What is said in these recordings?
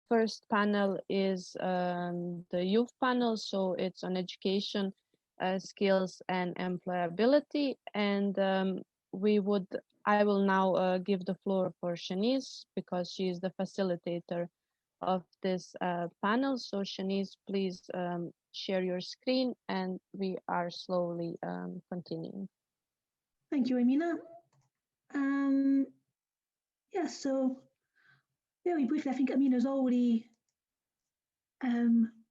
first panel is the youth panel, so it's on education, skills, and employability. And I will now give the floor for Shanice because she is the facilitator of this panel. So Shanice, please share your screen, and we are slowly continuing. Thank you, Amina. Yeah, so very briefly, I think Amina's already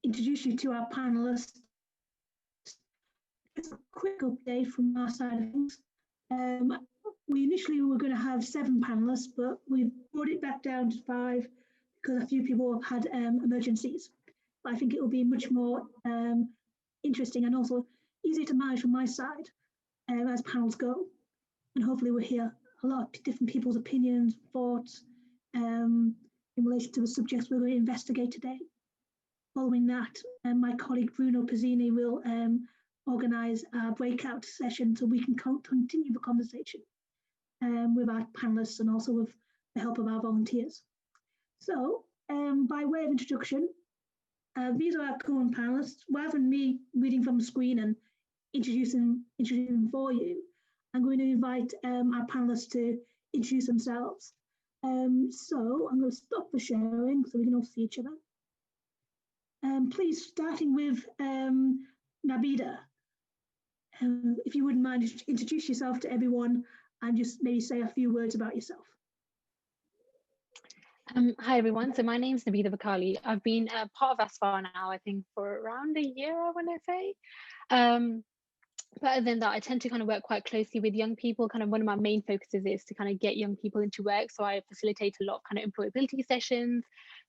introduced you to our panelists. It's a quick update from our side of things. We initially were going to have 7 panelists, but we brought it back down to 5 because a few people had emergencies. But I think it will be much more interesting and also easier to manage from my side as panels go. And hopefully we'll hear a lot of different people's opinions, thoughts in relation to the subjects we're going to investigate today. Following that, my colleague Bruno Pizzini will organise a breakout session so we can continue the conversation with our panelists and also with the help of our volunteers. So, by way of introduction, these are our current panelists. Rather than me reading from the screen and introducing them for you, I'm going to invite our panelists to introduce themselves. So I'm going to stop the sharing so we can all see each other. Please, starting with Nabeeda, if you wouldn't mind, introduce yourself to everyone and just maybe say a few words about yourself. Hi everyone, so my name is Nabeeda Bakali. I've been part of Asfar now, I think for around a year, I want to say. But other than that, I tend to kind of work quite closely with young people. Kind of one of my main focuses is to kind of get young people into work. So I facilitate a lot of kind of employability sessions,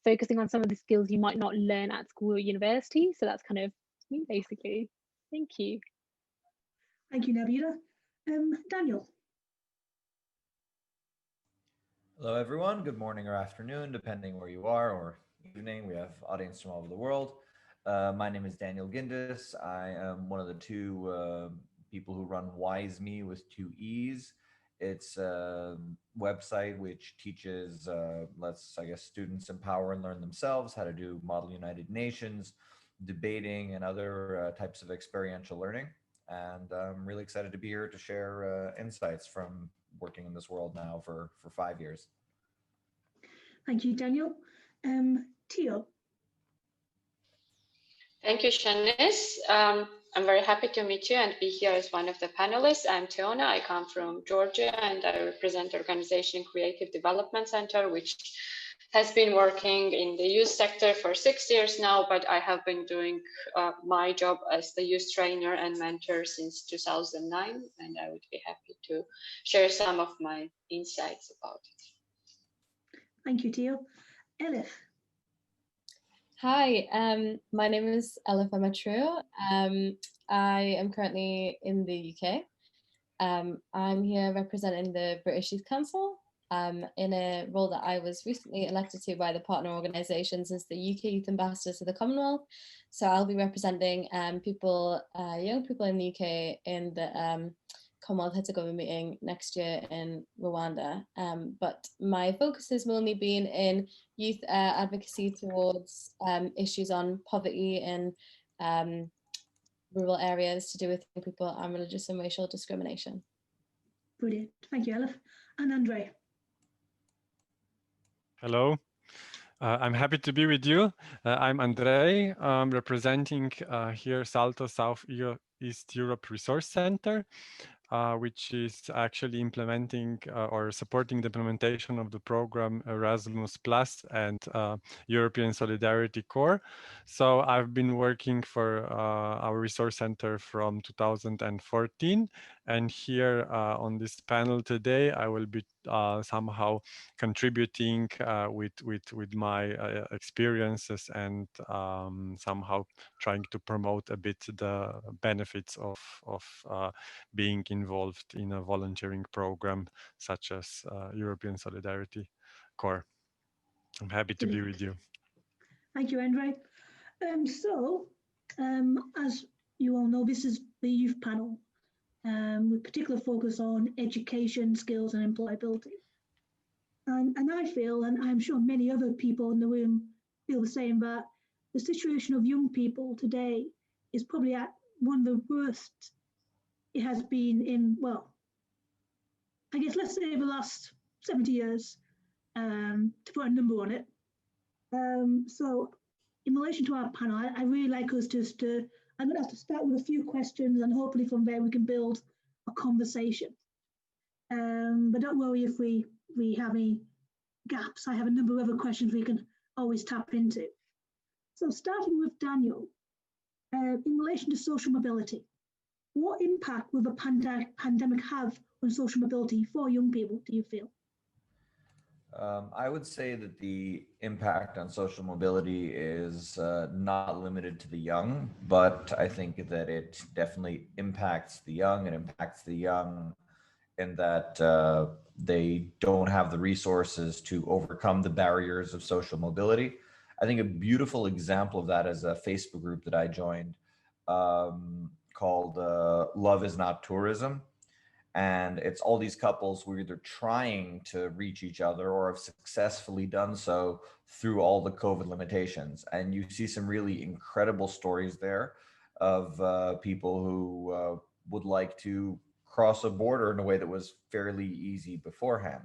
focusing on some of the skills you might not learn at school or university. So that's kind of me basically. Thank you. Thank you, Nabeeda. Daniel. Hello, everyone. Good morning or afternoon, depending where you are, or evening. We have audience from all over the world. My name is Daniel Gindis. I am one of the 2 people who run WiseMee with 2 E's. It's a website which teaches, students empower and learn themselves how to do Model United Nations, debating, and other types of experiential learning. And I'm really excited to be here to share insights from working in this world now for 5 years. Thank you, Daniel. Tio. Thank you, Shanice. I'm very happy to meet you and be here as one of the panelists. I'm Teona. I come from Georgia and I represent the organization Creative Development Center, which has been working in the youth sector for 6 years now, but I have been doing my job as the youth trainer and mentor since 2009, and I would be happy to share some of my insights about it. Thank you, Tio. Elif. Hi, my name is Elif Amatru. I am currently in the UK. I'm here representing the British Youth Council in a role that I was recently elected to by the partner organisations as the UK Youth Ambassador to the Commonwealth. So I'll be representing young people in the UK in the Commonwealth Heads of Government meeting next year in Rwanda. But my focus has mainly been in youth advocacy towards issues on poverty in rural areas to do with young people and religious and racial discrimination. Brilliant. Thank you, Elif. And Andrej. Hello. I'm happy to be with you. I'm Andrej. I'm representing here SALTO Southeast Europe Resource Center, which is actually implementing or supporting the implementation of the program Erasmus Plus and European Solidarity Corps. So I've been working for our resource center from 2014. And here on this panel today, I will be somehow contributing with my experiences and somehow trying to promote a bit the benefits of being involved in a volunteering program such as European Solidarity Corps. I'm happy to be with you. Thank you, Andrej. As you all know, this is the youth panel with particular focus on education, skills and employability. And I feel, and I'm sure many other people in the room feel the same, that the situation of young people today is probably at one of the worst it has been in, well, I guess let's say the last 70 years, to put a number on it. So in relation to our panel, I really like us just to, I'm going to have to start with a few questions, and hopefully from there we can build a conversation. But don't worry if we have any gaps. I have a number of other questions we can always tap into. So starting with Daniel, in relation to social mobility, what impact will the pandemic have on social mobility for young people, do you feel? I would say that the impact on social mobility is not limited to the young, but I think that it definitely impacts the young. It impacts the young in that they don't have the resources to overcome the barriers of social mobility. I think a beautiful example of that is a Facebook group that I joined called Love is Not Tourism. And it's all these couples who are either trying to reach each other or have successfully done so through all the COVID limitations. And you see some really incredible stories there of people who would like to cross a border in a way that was fairly easy beforehand.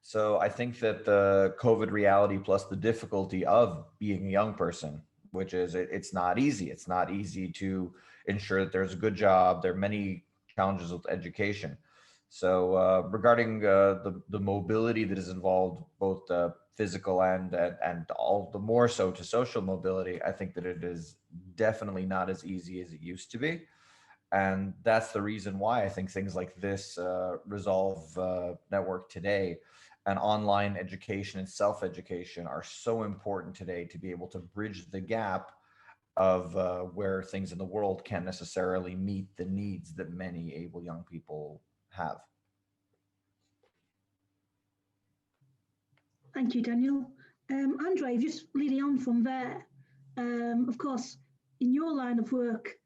So I think that the COVID reality plus the difficulty of being a young person, which is it's not easy. It's not easy to ensure that there's a good job. There are many challenges with education. So regarding the mobility that is involved, both physical and all the more so to social mobility, I think that it is definitely not as easy as it used to be. And that's the reason why I think things like this Resolve network today and online education and self-education are so important today to be able to bridge the gap of where things in the world can't necessarily meet the needs that many able young people have. Thank you, Daniel. Andrej, just leading on from there, of course, in your line of work,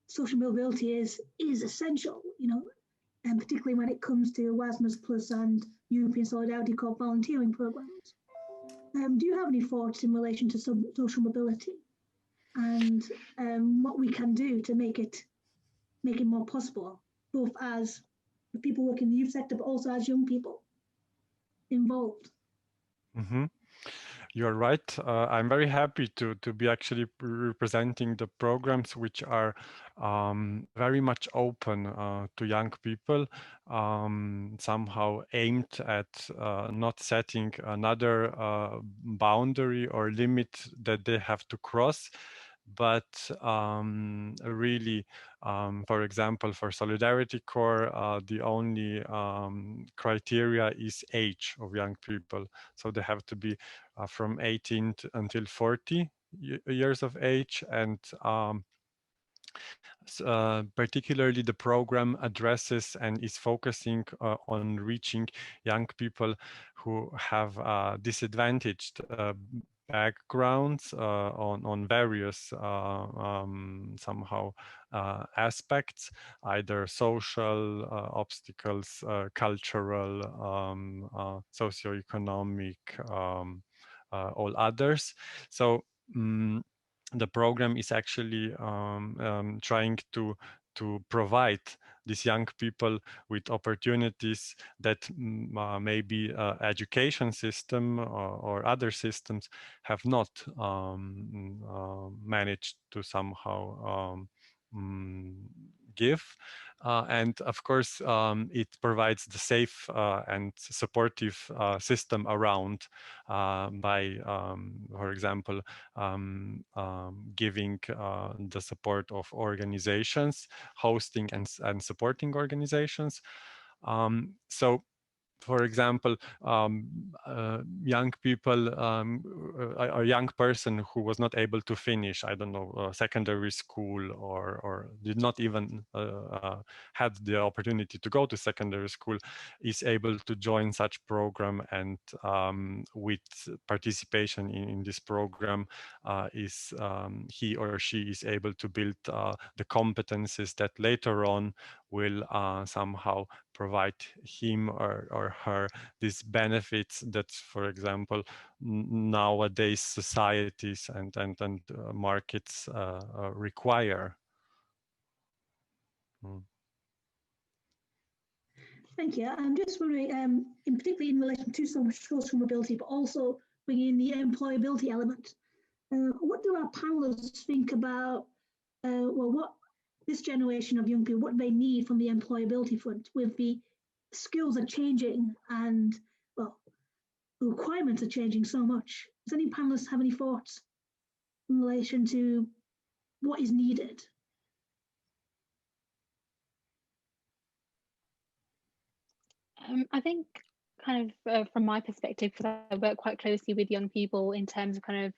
social mobility is essential, you know, and particularly when it comes to Erasmus Plus and European Solidarity Corps volunteering programs. Do you have any thoughts in relation to social mobility and what we can do to make it more possible, both as the people working in the youth sector, but also as young people involved? Mm-hmm. You're right. I'm very happy to be actually representing the programs which are very much open to young people, somehow aimed at not setting another boundary or limit that they have to cross, but really, for example, for Solidarity Corps, the only criteria is age of young people. So they have to be from 18 until 40 years of age, and particularly the program addresses and is focusing on reaching young people who have disadvantaged backgrounds on various somehow aspects, either social obstacles, cultural, socioeconomic, all others. So the program is actually trying to provide these young people with opportunities that maybe education system or other systems have not managed to somehow give. And of course, it provides the safe and supportive system around by, for example, giving the support of organizations, hosting and supporting organizations. So, for example, young people, a young person who was not able to finish, I don't know, secondary school or did not even had the opportunity to go to secondary school, is able to join such program, and with participation in this program, he or she is able to build the competences that later on will somehow provide him or her these benefits that, for example, nowadays societies and markets require. Thank you. I'm just wondering, in particularly in relation to social mobility, but also bringing in the employability element. What do our panelists think about, well, what this generation of young people, what they need from the employability front with the skills are changing and, well, the requirements are changing so much. Does any panelists have any thoughts in relation to what is needed? I think kind of from my perspective, because I work quite closely with young people in terms of kind of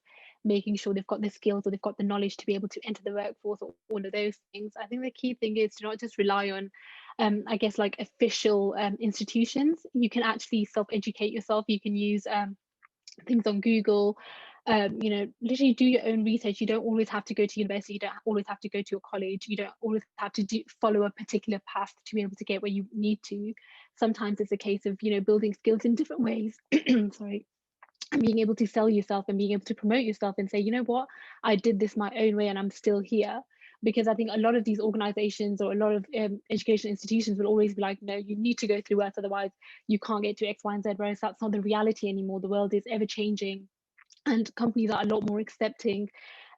making sure they've got the skills or they've got the knowledge to be able to enter the workforce or all of those things. I think the key thing is to not just rely on, I guess, like official institutions. You can actually self-educate yourself. You can use things on Google, you know, literally do your own research. You don't always have to go to university. You don't always have to go to a college. You don't always have to follow a particular path to be able to get where you need to. Sometimes it's a case of, you know, building skills in different ways. Sorry. And being able to sell yourself and being able to promote yourself and say, you know what, I did this my own way and I'm still here. Because I think a lot of these organizations or a lot of education institutions will always be like, no, you need to go through us, otherwise you can't get to X, Y, and Z, whereas that's not the reality anymore. The world is ever changing and companies are a lot more accepting.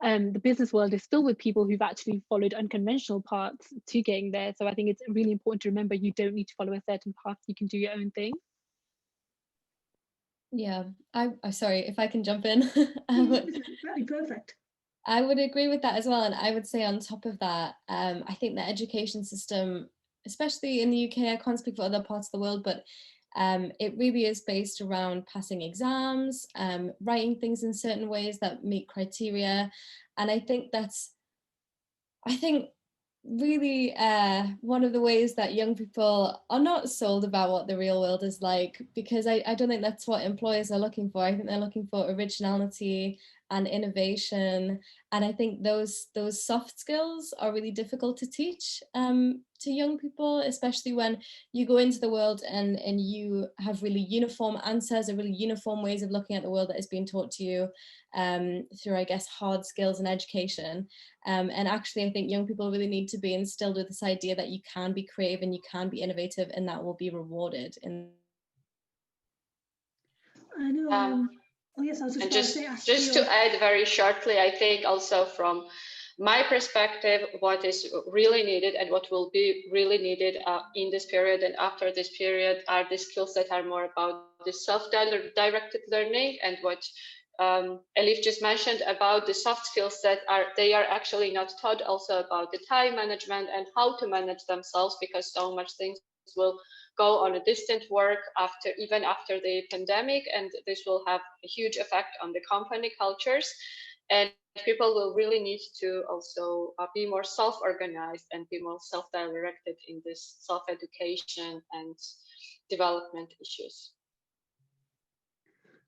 The business world is filled with people who've actually followed unconventional paths to getting there. So I think it's really important to remember you don't need to follow a certain path. You can do your own thing. Yeah, I'm sorry if I can jump in. That'd be perfect. I would agree with that as well. And I would say on top of that, I think the education system, especially in the UK, I can't speak for other parts of the world, but it really is based around passing exams, writing things in certain ways that meet criteria. And I think really one of the ways that young people are not sold about what the real world is like, because I don't think that's what employers are looking for. I think they're looking for originality and innovation. And I think those soft skills are really difficult to teach to young people, especially when you go into the world and you have really uniform answers or really uniform ways of looking at the world that is being taught to you through, I guess, hard skills and education. And actually, I think young people really need to be instilled with this idea that you can be creative and you can be innovative, and that will be rewarded. I know. Oh yes, I was just to add very shortly, I think also from my perspective, what is really needed and what will be really needed in this period and after this period are the skills that are more about the self-directed learning, and what Elif just mentioned about the soft skills that they are actually not taught, also about the time management and how to manage themselves, because so much things will go on a distant work even after the pandemic, and this will have a huge effect on the company cultures, and people will really need to also be more self-organized and be more self-directed in this self-education and development issues.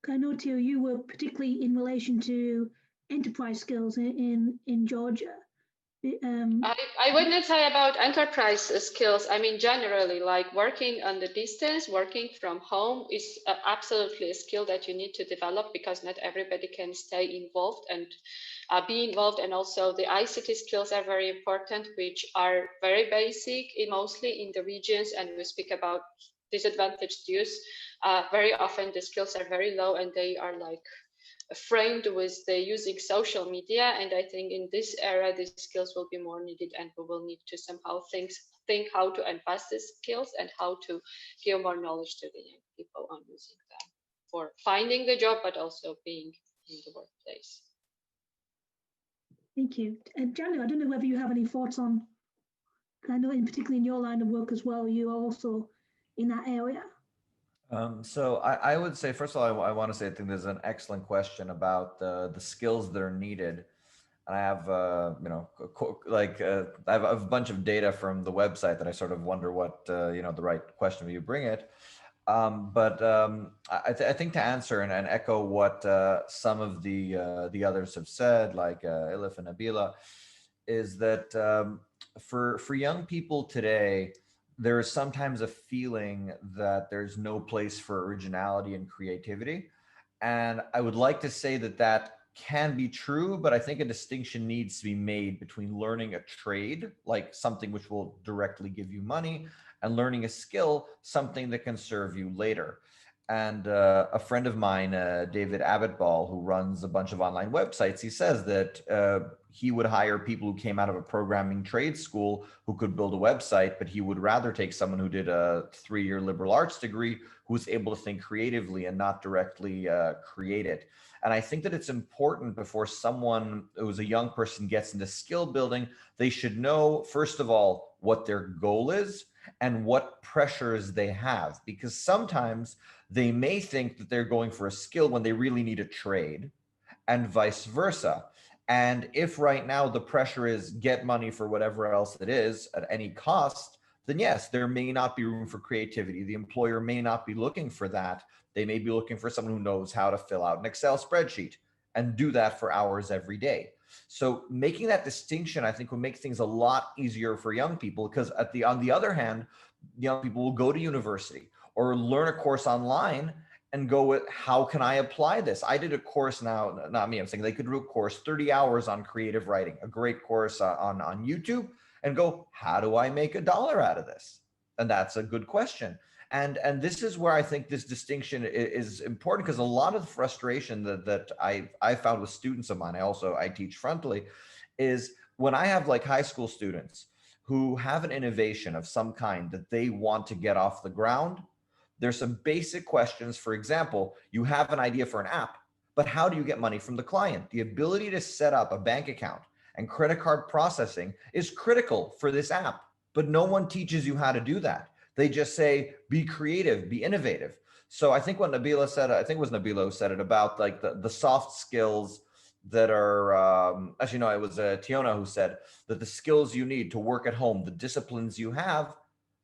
I know, Theo, you were particularly in relation to enterprise skills in Georgia. I wouldn't say about enterprise skills. I mean, generally, like working on the distance, working from home is absolutely a skill that you need to develop, because not everybody can stay involved and be involved. And also the ICT skills are very important, which are very basic, mostly in the regions. And we speak about disadvantaged youth. Very often the skills are very low and they are like framed with the using social media, and I think in this era these skills will be more needed, and we will need to somehow think how to advance these skills and how to give more knowledge to the young people on using them for finding the job, but also being in the workplace. Thank you. Daniel, I don't know whether you have any thoughts on, I know particularly in your line of work as well, you are also in that area. So I would say, first of all, I want to say I think there's an excellent question about the skills that are needed. And I have, I have a bunch of data from the website that I sort of wonder what, the right question you bring it. I think to answer and echo what some of the others have said, like Elif and Nabeeda, is that for young people today, there is sometimes a feeling that there's no place for originality and creativity. And I would like to say that that can be true, but I think a distinction needs to be made between learning a trade, like something which will directly give you money, and learning a skill, something that can serve you later. And a friend of mine, David Abbottball, who runs a bunch of online websites, he says that he would hire people who came out of a programming trade school who could build a website, but he would rather take someone who did a 3-year liberal arts degree who was able to think creatively and not directly create it. And I think that it's important before someone who's a young person gets into skill building, they should know, first of all, what their goal is and what pressures they have, because sometimes they may think that they're going for a skill when they really need a trade, and vice versa. And if right now the pressure is get money for whatever else it is at any cost, then yes, there may not be room for creativity. The employer may not be looking for that. They may be looking for someone who knows how to fill out an Excel spreadsheet and do that for hours every day. So making that distinction, I think, will make things a lot easier for young people, because on the other hand, young people will go to university or learn a course online and go with, how can I apply this? I did a course now, not me, I'm saying they could do a course, 30 hours on creative writing, a great course on YouTube, and go, how do I make $1 out of this? And that's a good question. And this is where I think this distinction is important, because a lot of the frustration that I found with students of mine, I teach frontally, is when I have like high school students who have an innovation of some kind that they want to get off the ground, there's some basic questions. For example, you have an idea for an app, but how do you get money from the client? The ability to set up a bank account and credit card processing is critical for this app, but no one teaches you how to do that. They just say, be creative, be innovative. So I think what Nabeeda said, I think it was Nabeeda who said it about like the soft skills that are, actually no, it was Tiona who said that the skills you need to work at home, the disciplines you have,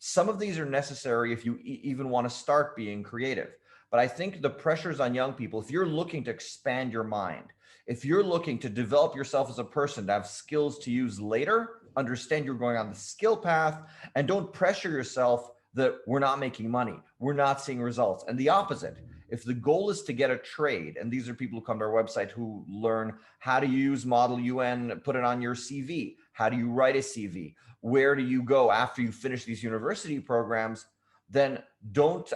some of these are necessary if you even want to start being creative. But I think the pressures on young people, if you're looking to expand your mind, if you're looking to develop yourself as a person, to have skills to use later, understand you're going on the skill path, and don't pressure yourself that we're not making money, we're not seeing results. And the opposite, if the goal is to get a trade, and these are people who come to our website who learn how to use Model UN, put it on your CV, how do you write a CV, where do you go after you finish these university programs, then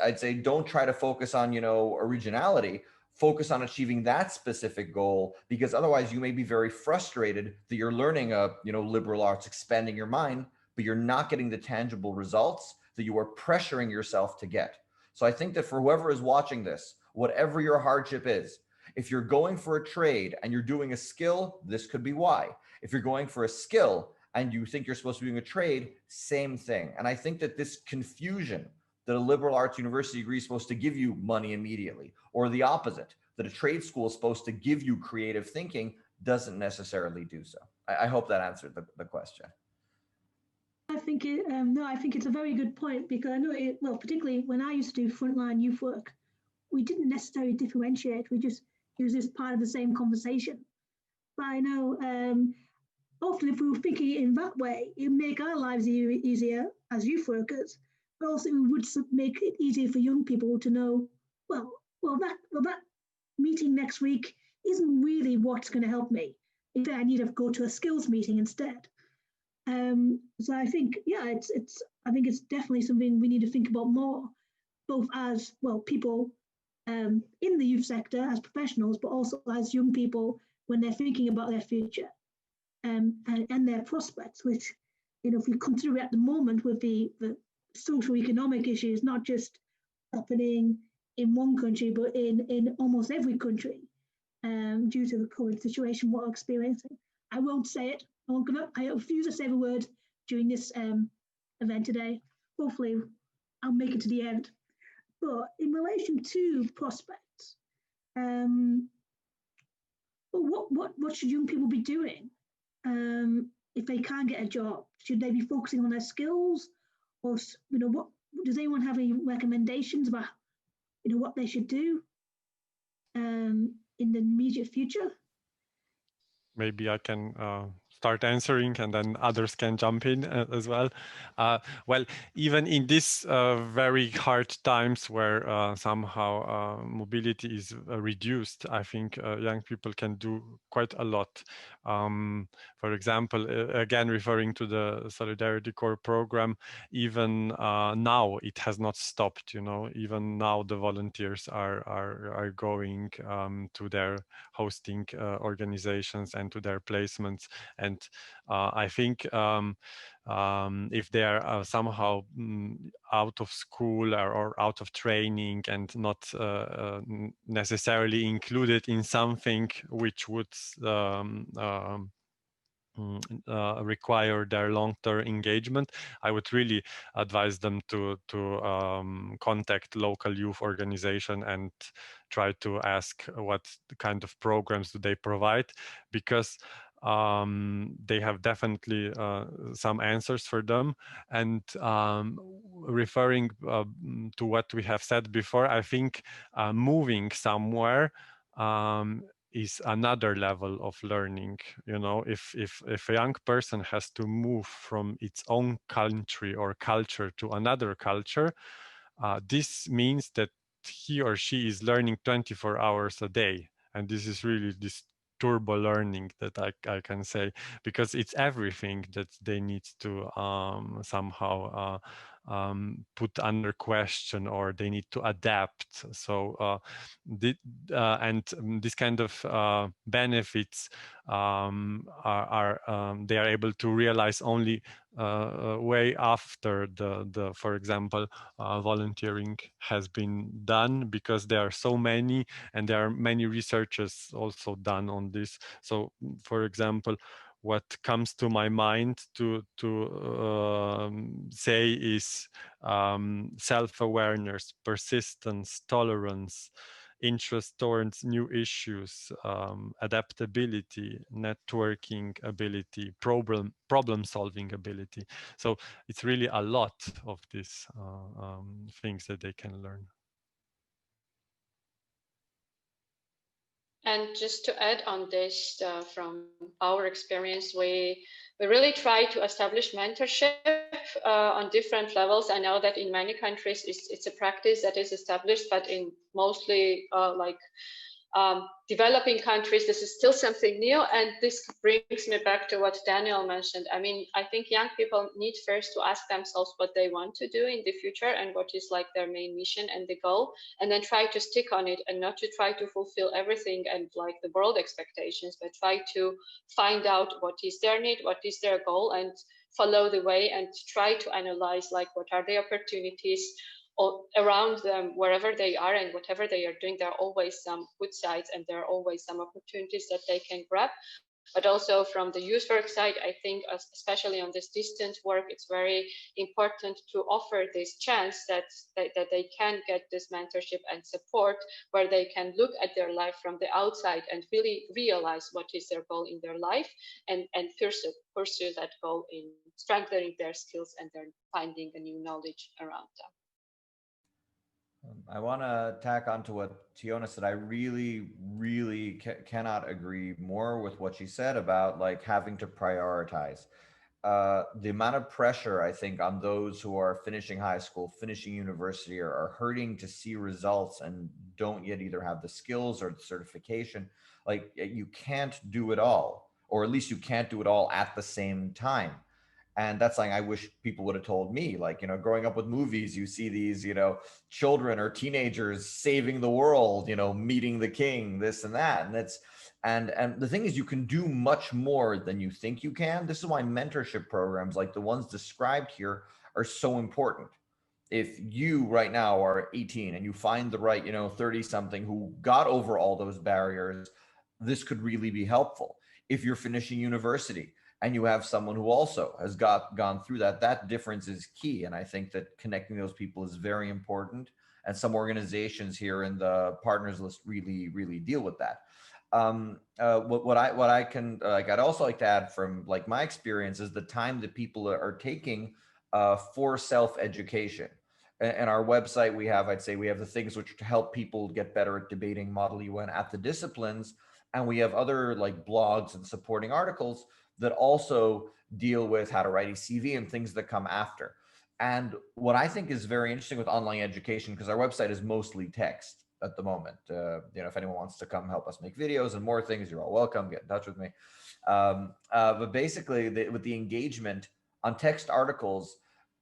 I'd say don't try to focus on, originality, focus on achieving that specific goal, because otherwise you may be very frustrated that you're learning liberal arts, expanding your mind, but you're not getting the tangible results that you are pressuring yourself to get. So I think that for whoever is watching this, whatever your hardship is, if you're going for a trade and you're doing a skill, this could be why. If you're going for a skill and you think you're supposed to be doing a trade, same thing. And I think that this confusion that a liberal arts university degree is supposed to give you money immediately, or the opposite, that a trade school is supposed to give you creative thinking, doesn't necessarily do so. I hope that answered the question. I think it's a very good point, because I know particularly when I used to do frontline youth work, we didn't necessarily differentiate. We just use this part of the same conversation. But I know often if we were thinking it in that way, it would make our lives easier as youth workers, but also it would make it easier for young people to know, that meeting next week isn't really what's going to help me. In fact, I need to go to a skills meeting instead. So I think, I think it's definitely something we need to think about more, both as people in the youth sector as professionals, but also as young people when they're thinking about their future and their prospects, which, if we consider at the moment with the socio-economic issues, not just happening in one country, but in almost every country due to the current situation we're experiencing. I won't say it. I refuse to say the word during this event today. Hopefully, I'll make it to the end. But in relation to prospects, what should young people be doing if they can't get a job? Should they be focusing on their skills, or what? Does anyone have any recommendations about what they should do in the immediate future? Maybe I can start answering, and then others can jump in as well. Well, even in these very hard times where somehow mobility is reduced, I think young people can do quite a lot. For example, again, referring to the Solidarity Corps program, even now it has not stopped, you know, even now the volunteers are going to their hosting organizations and to their placements. And I think if they are somehow out of school or out of training and not necessarily included in something which would require their long-term engagement, I would really advise them to contact local youth organization and try to ask what kind of programs do they provide, because they have definitely some answers for them. And referring to what we have said before, I think moving somewhere is another level of learning. You know, if a young person has to move from its own country or culture to another culture, this means that he or she is learning 24 hours a day. And this is really this turbo learning that I can say, because it's everything that they need to somehow put under question, or they need to adapt. So this kind of benefits are they are able to realize only way after the for example volunteering has been done, because there are so many, and there are many researches also done on this. So for example, what comes to my mind to say is self-awareness, persistence, tolerance, interest towards new issues, adaptability, networking ability, problem solving ability. So it's really a lot of these things that they can learn. And just to add on this, from our experience, we really try to establish mentorship on different levels. I know that in many countries it's a practice that is established, but in mostly developing countries, this is still something new. And this brings me back to what Daniel mentioned. I mean, I think young people need first to ask themselves what they want to do in the future and what is like their main mission and the goal, and then try to stick on it, and not to try to fulfill everything and like the world expectations, but try to find out what is their need, what is their goal, and follow the way, and try to analyze like what are the opportunities around them wherever they are, and whatever they are doing, there are always some good sides and there are always some opportunities that they can grab. But also from the youth work side, I think especially on this distant work, it's very important to offer this chance that they can get this mentorship and support, where they can look at their life from the outside and really realize what is their goal in their life, and pursue that goal in strengthening their skills and then finding a new knowledge around them. I want to tack on to what Tiona said. I really cannot agree more with what she said about like having to prioritize. The amount of pressure, I think, on those who are finishing high school, finishing university, are hurting to see results and don't yet either have the skills or the certification. Like, you can't do it all, or at least you can't do it all at the same time. And that's something I wish people would have told me. Like, you know, growing up with movies, you see these, you know, children or teenagers saving the world, you know, meeting the king, this and that. And that's, and the thing is, you can do much more than you think you can. This is why mentorship programs like the ones described here are so important. If you right now are 18 and you find the right, you know, 30 something who got over all those barriers, this could really be helpful. If you're finishing university and you have someone who also has gone through that, that difference is key. And I think that connecting those people is very important. And some organizations here in the partners list really deal with that. What I can, like, I'd also like to add from like my experience is the time that people are taking for self-education. And our website, we have, I'd say we have the things which help people get better at debating, Model UN, at the disciplines. And we have other like blogs and supporting articles that also deal with how to write a CV and things that come after. And what I think is very interesting with online education, because our website is mostly text at the moment. If anyone wants to come help us make videos and more things, you're all welcome. Get in touch with me. But basically, with the engagement on text articles,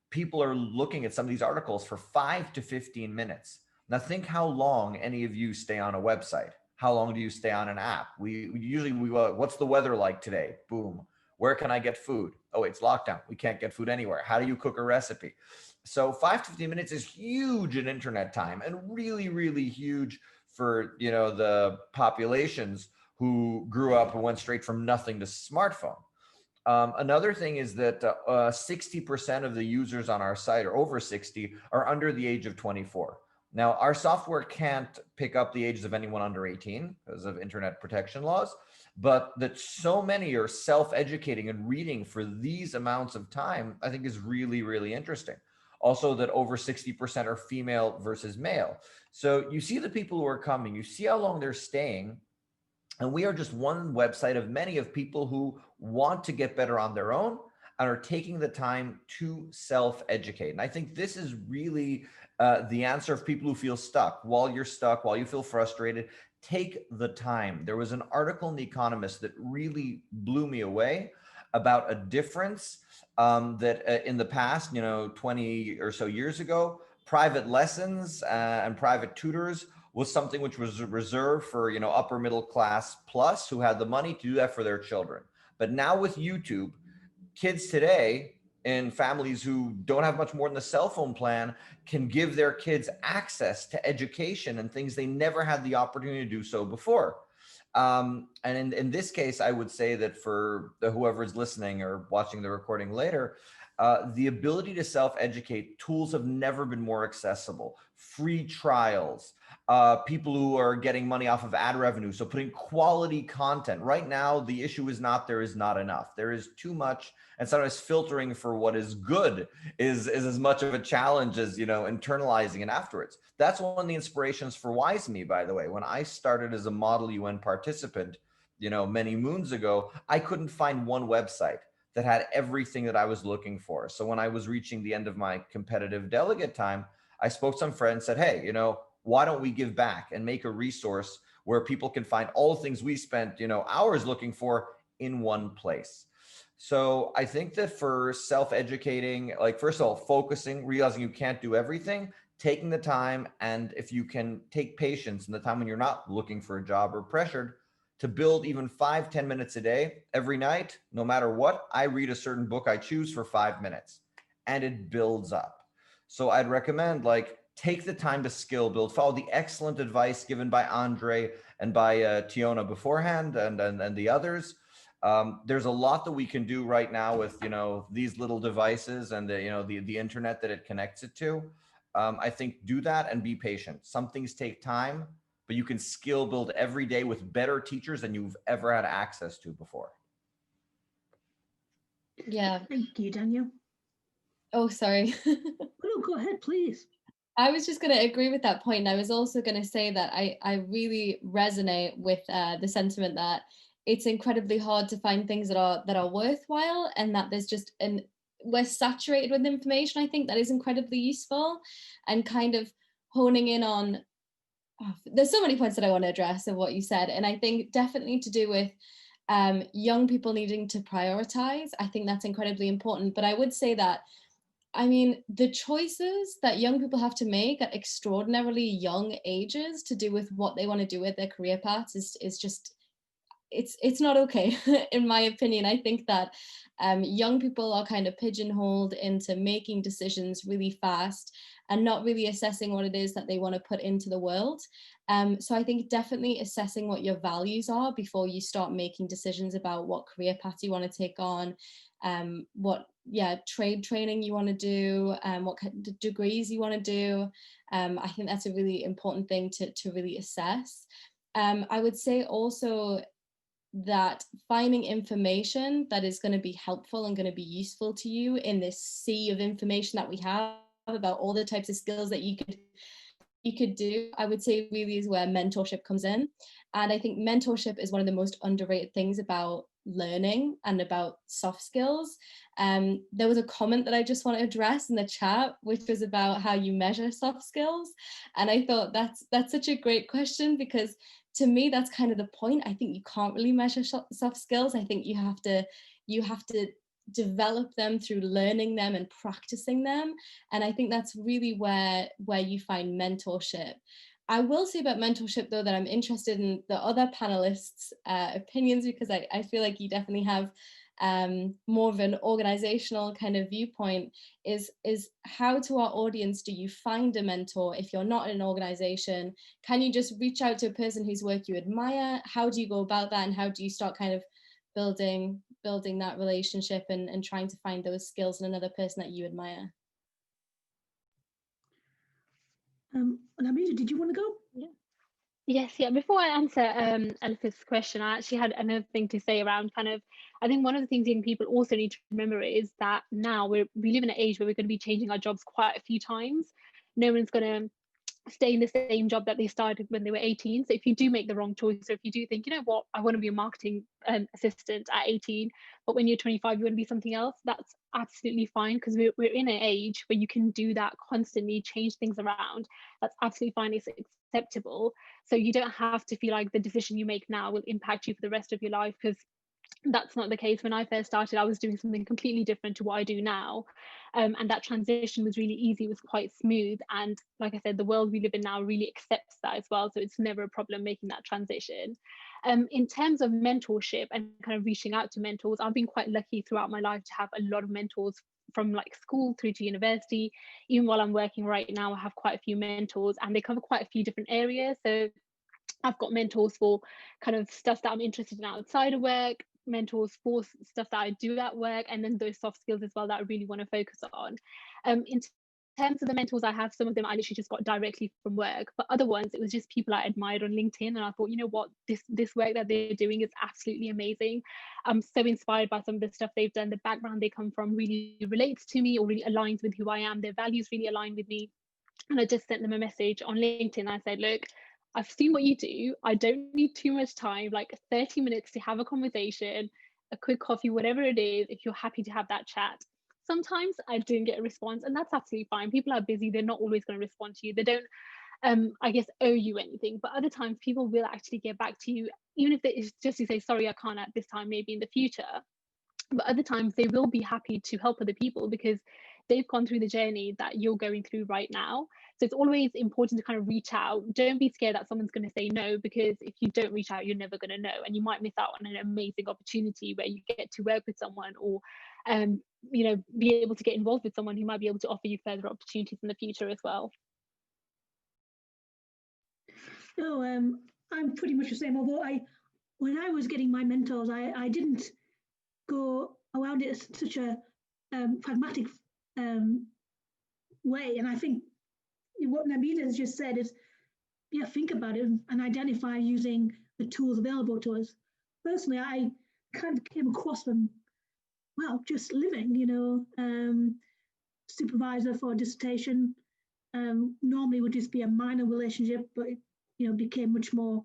people are looking at some of these articles for 5 to 15 minutes. Now, think how long any of you stay on a website. How long do you stay on an app? We usually, what's the weather like today? Boom. Where can I get food? Oh, it's lockdown. We can't get food anywhere. How do you cook a recipe? So 5 to 15 minutes is huge in internet time, and really, really huge for, the populations who grew up and went straight from nothing to smartphone. Another thing is that 60% of the users on our site, or over 60, are under the age of 24. Now, our software can't pick up the ages of anyone under 18 because of internet protection laws, but that so many are self-educating and reading for these amounts of time, I think is really, really interesting. Also, that over 60% are female versus male. So you see the people who are coming, you see how long they're staying, and we are just one website of many of people who want to get better on their own and are taking the time to self-educate. And I think this is really the answer of people who feel stuck. While you're stuck, while you feel frustrated, take the time. There was an article in The Economist that really blew me away about a difference that in the past, 20 or so years ago, private lessons and private tutors was something which was reserved for, upper middle class plus who had the money to do that for their children. But now with YouTube, kids today in families who don't have much more than a cell phone plan can give their kids access to education and things they never had the opportunity to do so before. And in this case, I would say that for whoever's listening or watching the recording later, the ability to self-educate, tools have never been more accessible. Free trials, people who are getting money off of ad revenue. So putting quality content. Right now, the issue is not there is not enough. There is too much. And sometimes filtering for what is good is as much of a challenge as, internalizing it afterwards. That's one of the inspirations for WiseMee, by the way. When I started as a Model UN participant, many moons ago, I couldn't find one website that had everything that I was looking for. So when I was reaching the end of my competitive delegate time, I spoke to some friends, said, hey, why don't we give back and make a resource where people can find all the things we spent, hours looking for in one place. So I think that for self-educating, like first of all, focusing, realizing you can't do everything, taking the time, and if you can take patience in the time when you're not looking for a job or pressured, to build even 5-10 minutes a day, every night, no matter what, I read a certain book I choose for 5 minutes, and it builds up. So I'd recommend take the time to skill build, follow the excellent advice given by Andrej and by Tiona beforehand and the others. There's a lot that we can do right now with, these little devices and the internet that it connects it to. I think do that and be patient. Some things take time, but you can skill build every day with better teachers than you've ever had access to before. Yeah. Thank you, Daniel. Oh, sorry. No, go ahead, please. I was just going to agree with that point. I was also going to say that I really resonate with the sentiment that it's incredibly hard to find things that are worthwhile, and that there's just we're saturated with information. I think that is incredibly useful, and kind of honing in on. There's so many points that I want to address of what you said, and I think definitely to do with young people needing to prioritize. I think that's incredibly important. But I would say that, the choices that young people have to make at extraordinarily young ages to do with what they want to do with their career paths is just, it's not okay, in my opinion. I think that young people are kind of pigeonholed into making decisions really fast and not really assessing what it is that they want to put into the world. So I think definitely assessing what your values are before you start making decisions about what career path you want to take on, what trade training you want to do, what kind of degrees you want to do. I think that's a really important thing to really assess. I would say also that finding information that is going to be helpful and going to be useful to you in this sea of information that we have about all the types of skills that you could you could do, I would say really is where mentorship comes in. And I think mentorship is one of the most underrated things about learning and about soft skills. There was a comment that I just want to address in the chat, which was about how you measure soft skills. And I thought that's such a great question, because to me, that's kind of the point. I think you can't really measure soft skills. I think you have to develop them through learning them and practicing them. And I think that's really where you find mentorship. I will say about mentorship, though, that I'm interested in the other panelists' opinions, because I feel like you definitely have more of an organizational kind of viewpoint. Is how to our audience do you find a mentor if you're not in an organization? Can you just reach out to a person whose work you admire? How do you go about that, and how do you start kind of building that relationship and trying to find those skills in another person that you admire? Nabeeda, did you want to go? Yeah. Yes, yeah. Before I answer Elif's question, I actually had another thing to say around kind of, I think one of the things young people also need to remember is that now we live in an age where we're going to be changing our jobs quite a few times. No one's going to stay in the same job that they started when they were 18. So if you do make the wrong choice, or if you do think, you know what, I want to be a marketing assistant at 18, but when you're 25 you want to be something else, that's absolutely fine, because we're in an age where you can do that constantly, change things around. That's absolutely fine, it's acceptable. So you don't have to feel like the decision you make now will impact you for the rest of your life, because that's not the case. When I first started, I was doing something completely different to what I do now, and that transition was really easy, it was quite smooth, and like I said, the world we live in now really accepts that as well, so it's never a problem making that transition. In terms of mentorship and kind of reaching out to mentors, I've been quite lucky throughout my life to have a lot of mentors from like school through to university. Even while I'm working right now, I have quite a few mentors, and they cover quite a few different areas. So I've got mentors for kind of stuff that I'm interested in outside of work, mentors for stuff that I do at work, and then those soft skills as well that I really want to focus on. In terms of the mentors I have, some of them I literally just got directly from work, but other ones, it was just people I admired on LinkedIn, and I thought, you know what, this work that they're doing is absolutely amazing. I'm so inspired by some of the stuff they've done. The background they come from really relates to me, or really aligns with who I am. Their values really align with me. And I just sent them a message on LinkedIn. I said, look, I've seen what you do. I don't need too much time, like 30 minutes to have a conversation, a quick coffee, whatever it is, if you're happy to have that chat. Sometimes I didn't get a response, and that's absolutely fine. People are busy. They're not always going to respond to you. They don't, I guess, owe you anything. But other times people will actually get back to you, even if it's just to say, sorry, I can't at this time, maybe in the future. But other times they will be happy to help other people because they've gone through the journey that you're going through right now. So it's always important to kind of reach out. Don't be scared that someone's going to say no, because if you don't reach out, you're never going to know, and you might miss out on an amazing opportunity where you get to work with someone, or you know, be able to get involved with someone who might be able to offer you further opportunities in the future as well. No, I'm pretty much the same. Although when I was getting my mentors, I didn't go around it as such a pragmatic way. And I think what Nabeeda has just said is, yeah, think about it and identify using the tools available to us. Personally, I kind of came across them, well, just living, you know, supervisor for a dissertation. Normally would just be a minor relationship, but it, you know, became much more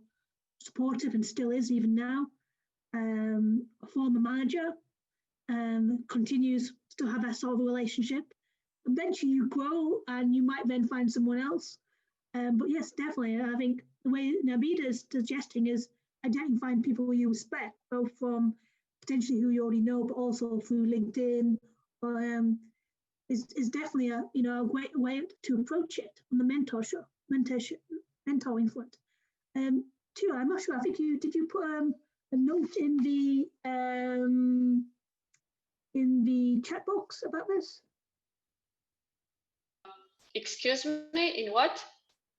supportive and still is even now. A former manager, continues still have that sort of relationship. Eventually you grow and you might then find someone else. But yes, definitely, I think the way Nabeeda is suggesting is identifying people who you respect, both from potentially who you already know, but also through LinkedIn, or is definitely a, you know, a great way to approach it on the mentoring front. Too, I'm not sure. I think did you put a note in the chat box about this? Excuse me, in what?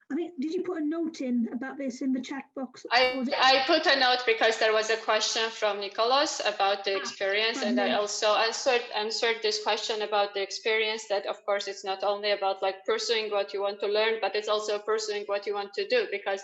I mean, did you put a note in about this in the chat box? I put a note because there was a question from Nicholas about the experience, and I also answered this question about the experience, that of course it's not only about like pursuing what you want to learn, but it's also pursuing what you want to do, because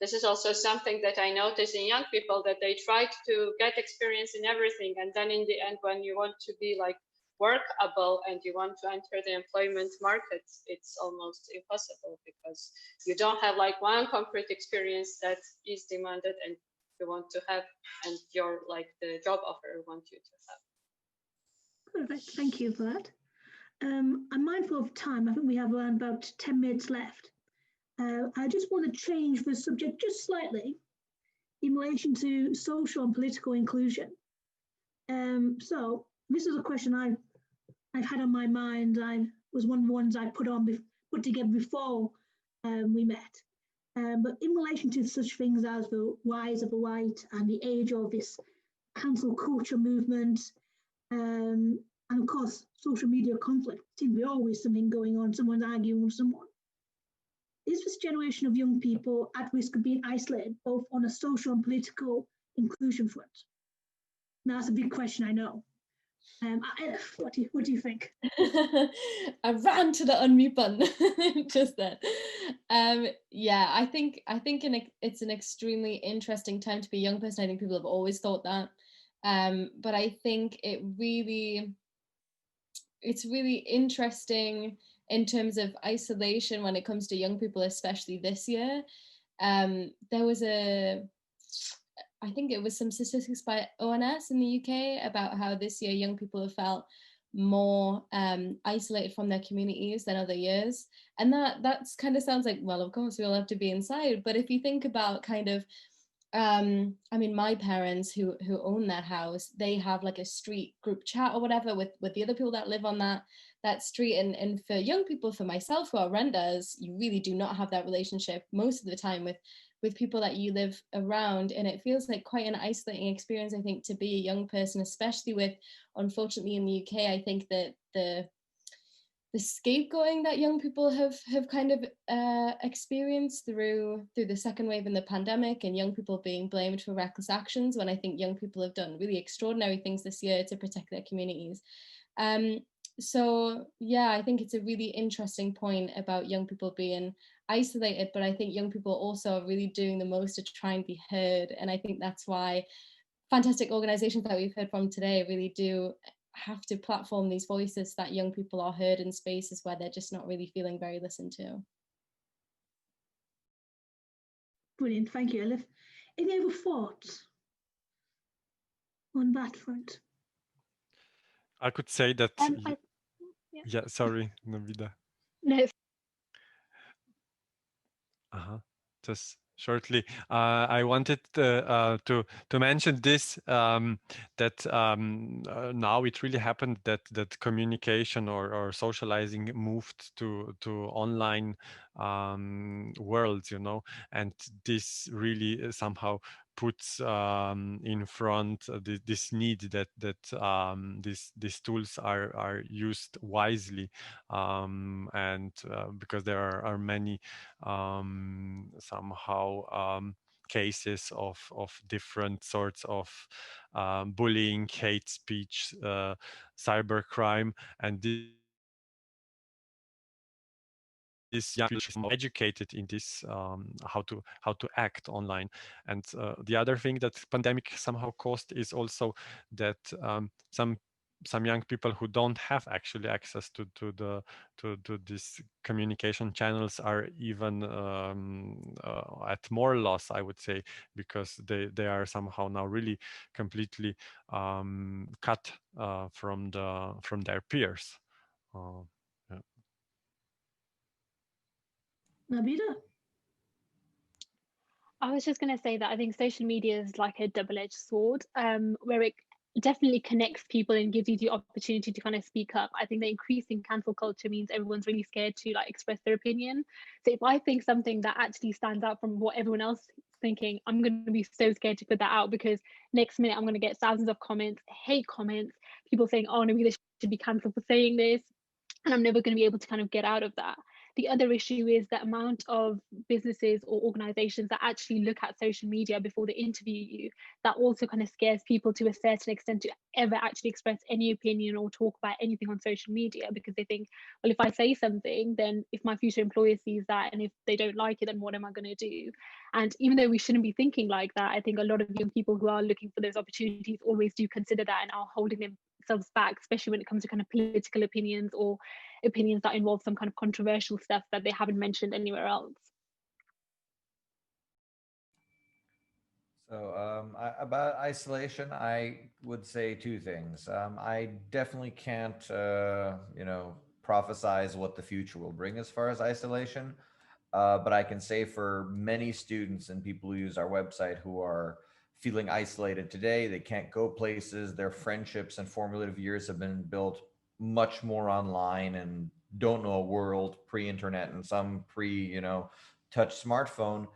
this is also something that I notice in young people, that they try to get experience in everything, and then in the end, when you want to be like workable and you want to enter the employment market, it's almost impossible because you don't have like one concrete experience that is demanded and you want to have, and your like the job offer want you to have. Perfect, thank you for that. I'm mindful of time. I think we have around about 10 minutes left. I just want to change the subject just slightly in relation to social and political inclusion. So this is a question I've had on my mind. I was one of the ones I put together before we met. But in relation to such things as the rise of the right and the age of this cancel culture movement, and of course, social media conflict, seems to be always something going on, someone's arguing with someone. Is this generation of young people at risk of being isolated, both on a social and political inclusion front? Now, that's a big question, I know. Elif, what do you think? I ran to the unmute button just then. Yeah, I think it's an extremely interesting time to be a young person. I think people have always thought that, but I think it's really interesting in terms of isolation when it comes to young people, especially this year. There was I think it was some statistics by ONS in the UK about how this year young people have felt more isolated from their communities than other years. And that's kind of sounds like, well, of course we all have to be inside. But if you think about kind of, I mean, my parents who own their house, they have like a street group chat or whatever with the other people that live on that street. And for young people, for myself who are renters, you really do not have that relationship most of the time with people that you live around. And it feels like quite an isolating experience, I think, to be a young person, especially with, unfortunately in the UK, I think that the scapegoating that young people have kind of experienced through the second wave in the pandemic, and young people being blamed for reckless actions, when I think young people have done really extraordinary things this year to protect their communities. So yeah, I think it's a really interesting point about young people being isolated, but I think young people also are really doing the most to try and be heard. And I think that's why fantastic organizations that we've heard from today really do have to platform these voices that young people are heard in spaces where they're just not really feeling very listened to. Brilliant, thank you, Elif. Any other thoughts on that front? I could say that. Yeah, sorry, Nabeeda. No. Just shortly, I wanted to mention this, that now it really happened that communication or socializing moved to online worlds, and this really somehow puts in front this need that these tools are used wisely, and because there are many somehow cases of different sorts of bullying, hate speech, cybercrime, and this young people are educated in this how to act online. And the other thing that pandemic somehow caused is also that some young people who don't have actually access to these communication channels are even at more loss, I would say, because they are somehow now really completely cut from their peers. Yeah. Nabeeda? I was just going to say that I think social media is like a double-edged sword, where it definitely connects people and gives you the opportunity to kind of speak up. I think the increasing cancel culture means everyone's really scared to like express their opinion. So if I think something that actually stands out from what everyone else is thinking, I'm going to be so scared to put that out, because next minute I'm going to get thousands of comments, hate comments, people saying, oh, Nabeeda should be cancelled for saying this, and I'm never going to be able to kind of get out of that. The other issue is the amount of businesses or organizations that actually look at social media before they interview you. That also kind of scares people to a certain extent to ever actually express any opinion or talk about anything on social media, because they think, well, if I say something, then if my future employer sees that and if they don't like it, then what am I going to do? And even though we shouldn't be thinking like that, I think a lot of young people who are looking for those opportunities always do consider that and are holding them themselves back, especially when it comes to kind of political opinions or opinions that involve some kind of controversial stuff that they haven't mentioned anywhere else. So about isolation, I would say two things. I definitely can't, prophesize what the future will bring as far as isolation. But I can say for many students and people who use our website who are feeling isolated today, they can't go places, their friendships and formative years have been built much more online and don't know a world pre-internet and some touch smartphone.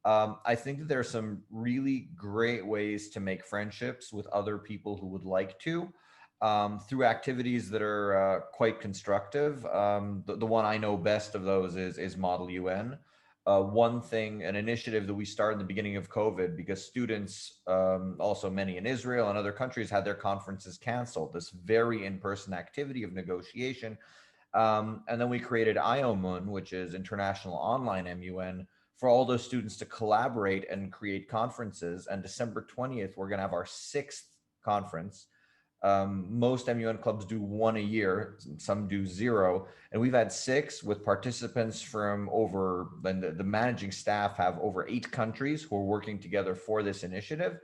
I think that there are some really great ways to make friendships with other people who would like to, through activities that are quite constructive. The one I know best of those is Model UN. One thing, an initiative that we started in the beginning of COVID, because students, also many in Israel and other countries, had their conferences canceled, this very in-person activity of negotiation. And then we created IOMUN, which is International Online MUN, for all those students to collaborate and create conferences. And December 20th, we're going to have our 6th conference. Most MUN clubs do one a year, some do 0. And we've had 6 with participants from over, the managing staff have over 8 countries who are working together for this initiative.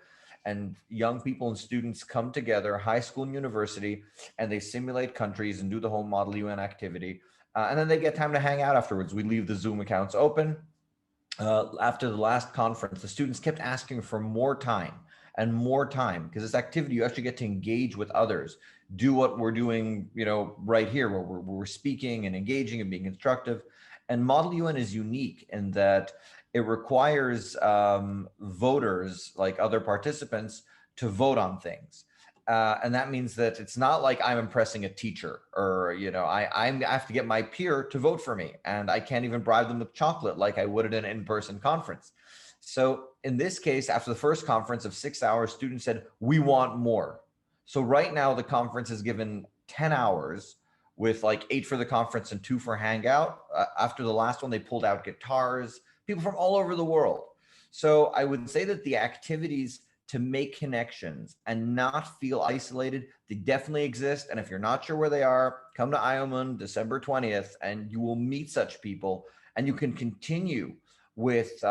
And young people and students come together, high school and university, and they simulate countries and do the whole Model UN activity. And then they get time to hang out afterwards. We leave the Zoom accounts open. After the last conference, the students kept asking for more time and more time, because this activity, you actually get to engage with others, do what we're doing, right here, where we're speaking and engaging and being constructive. And Model UN is unique in that it requires voters, like other participants, to vote on things. And that means that it's not like I'm impressing a teacher or, I have to get my peer to vote for me, and I can't even bribe them with chocolate like I would at an in-person conference. So in this case, after the first conference of 6 hours, students said, we want more. So right now the conference is given 10 hours with like 8 for the conference and 2 for hangout. After the last one, they pulled out guitars, people from all over the world. So I would say that the activities to make connections and not feel isolated, they definitely exist. And if you're not sure where they are, come to IOMUN December 20th, and you will meet such people, and you can continue with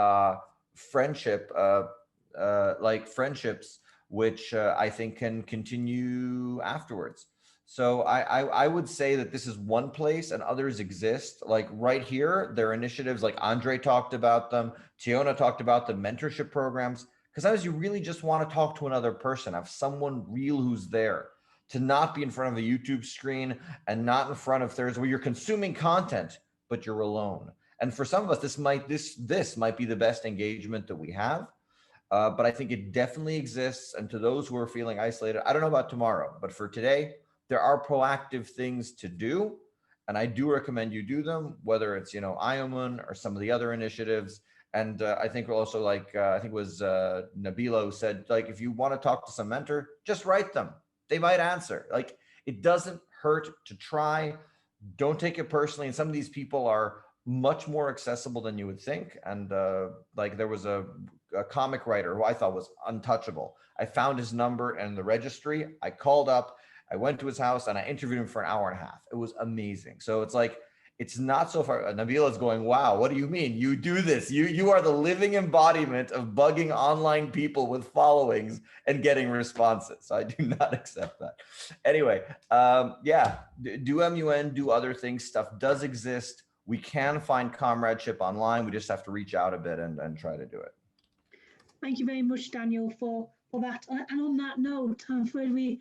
friendships, which I think can continue afterwards. So I would say that this is one place, and others exist. Like right here, there are initiatives like Andrej talked about them, Tiona talked about the mentorship programs. Because sometimes you really just want to talk to another person, have someone real who's there, to not be in front of a YouTube screen and not in front of theirs where you're consuming content, but you're alone. And for some of us, this might be the best engagement that we have. But I think it definitely exists. And to those who are feeling isolated, I don't know about tomorrow, but for today, there are proactive things to do. And I do recommend you do them, whether it's, IOMUN or some of the other initiatives. And I think also I think it was Nabeeda who said, like, if you want to talk to some mentor, just write them. They might answer. Like, it doesn't hurt to try. Don't take it personally. And some of these people are much more accessible than you would think. And like there was a comic writer who I thought was untouchable. I found his number in the registry. I called up, I went to his house, and I interviewed him for an hour and a half. It was amazing. So it's like, it's not so far. Nabeeda is going, wow, what do you mean? You do this. You are the living embodiment of bugging online people with followings and getting responses. I do not accept that. Anyway, yeah, do MUN, do other things. Stuff does exist. We can find comradeship online. We just have to reach out a bit and try to do it. Thank you very much, Daniel, for that. And on that note, I'm afraid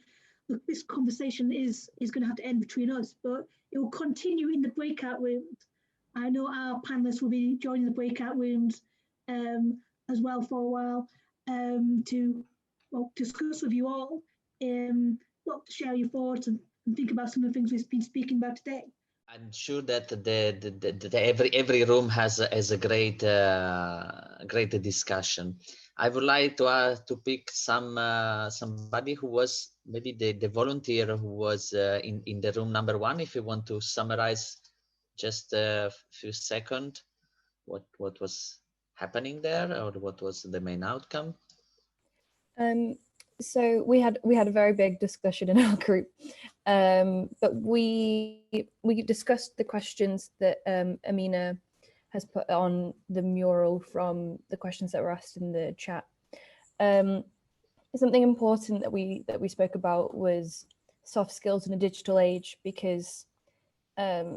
this conversation is going to have to end between us, but it will continue in the breakout rooms. I know our panelists will be joining the breakout rooms as well for a while to discuss with you all, to share your thoughts and think about some of the things we've been speaking about today. I'm sure that every room has a great discussion. I would like to pick somebody who was maybe the volunteer who was in the room number 1. If you want to summarize just a few seconds what was happening there, or what was the main outcome. So we had a very big discussion in our group, but we discussed the questions that Amina has put on the mural from the questions that were asked in the chat. Something important that we spoke about was soft skills in a digital age, because at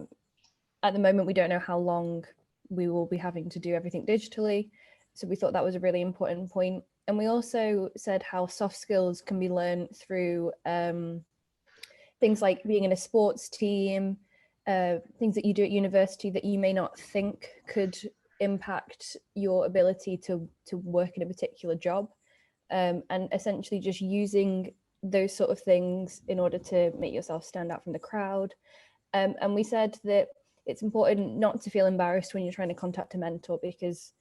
the moment we don't know how long we will be having to do everything digitally. So we thought that was a really important point. And we also said how soft skills can be learned through things like being in a sports team, things that you do at university that you may not think could impact your ability to work in a particular job, and essentially just using those sort of things in order to make yourself stand out from the crowd. And we said that it's important not to feel embarrassed when you're trying to contact a mentor, because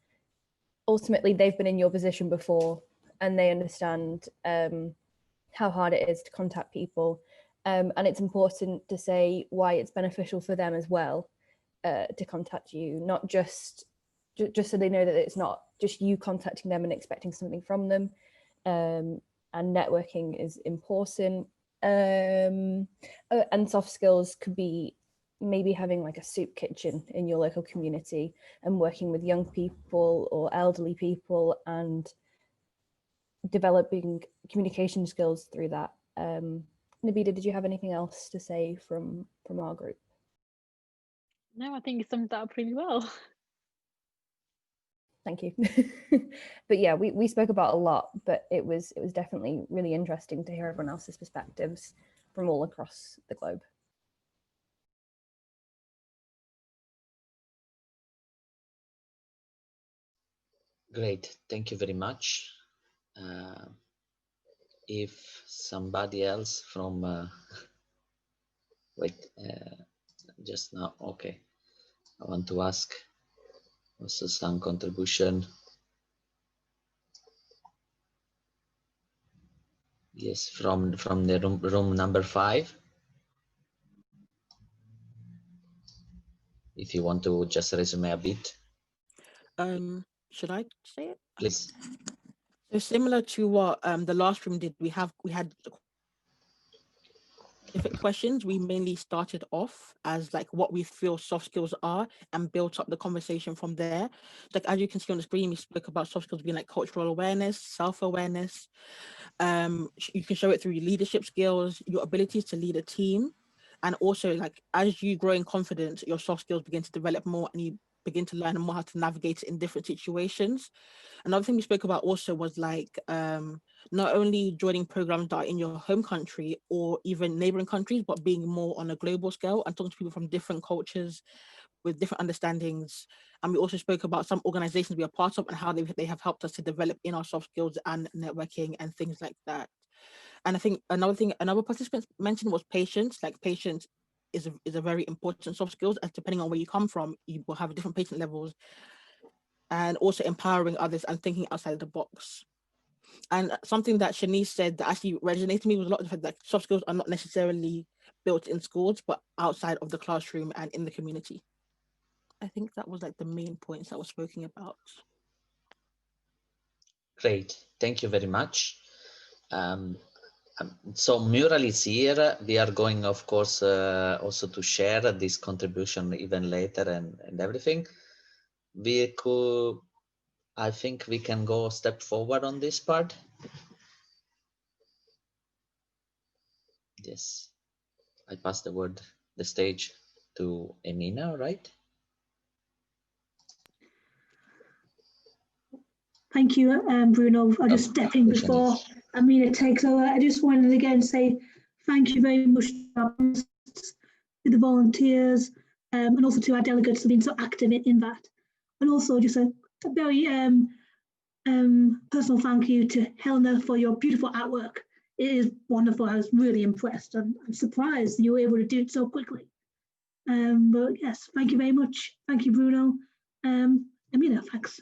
ultimately they've been in your position before and they understand how hard it is to contact people. And it's important to say why it's beneficial for them as well to contact you, not just so they know that it's not just you contacting them and expecting something from them. And networking is important. And soft skills could be maybe having like a soup kitchen in your local community and working with young people or elderly people and developing communication skills through that. Nabeeda, did you have anything else to say from our group? No, I think you summed that up really well. Thank you. But yeah, we spoke about a lot, but it was definitely really interesting to hear everyone else's perspectives from all across the globe. Great, thank you very much. If somebody else from just now, okay, I want to ask also some contribution. Yes, from the room number 5. If you want to just resume a bit. Should I say it? Please. So similar to what the last room did, we had different questions. We mainly started off as like what we feel soft skills are and built up the conversation from there. Like as you can see on the screen, we spoke about soft skills being like cultural awareness, self-awareness. You can show it through your leadership skills, your abilities to lead a team. And also like as you grow in confidence, your soft skills begin to develop more and you begin to learn more how to navigate it in different situations. Another thing we spoke about also was like not only joining programs that are in your home country or even neighboring countries, but being more on a global scale and talking to people from different cultures with different understandings. And we also spoke about some organizations we are part of and how they have helped us to develop in our soft skills and networking and things like that. And I think another participant mentioned was patience. Like patience is a very important soft skills, as depending on where you come from, you will have different patient levels. And also empowering others and thinking outside the box. And something that Shanice said that actually resonated with me was a lot of the fact that soft skills are not necessarily built in schools, but outside of the classroom and in the community. I think that was like the main points that was spoken about. Great, thank you very much. So Mural is here. We are going, of course, also to share this contribution even later and everything. I think we can go a step forward on this part. Yes, I pass the stage to Emina, right? Thank you, Bruno. I'll just step in before Amina takes over. I just wanted to again say thank you very much to the volunteers and also to our delegates for being so active in that. And also just a very personal thank you to Helena for your beautiful artwork. It is wonderful. I was really impressed. I'm surprised you were able to do it so quickly. But yes, thank you very much. Thank you, Bruno. Amina, thanks.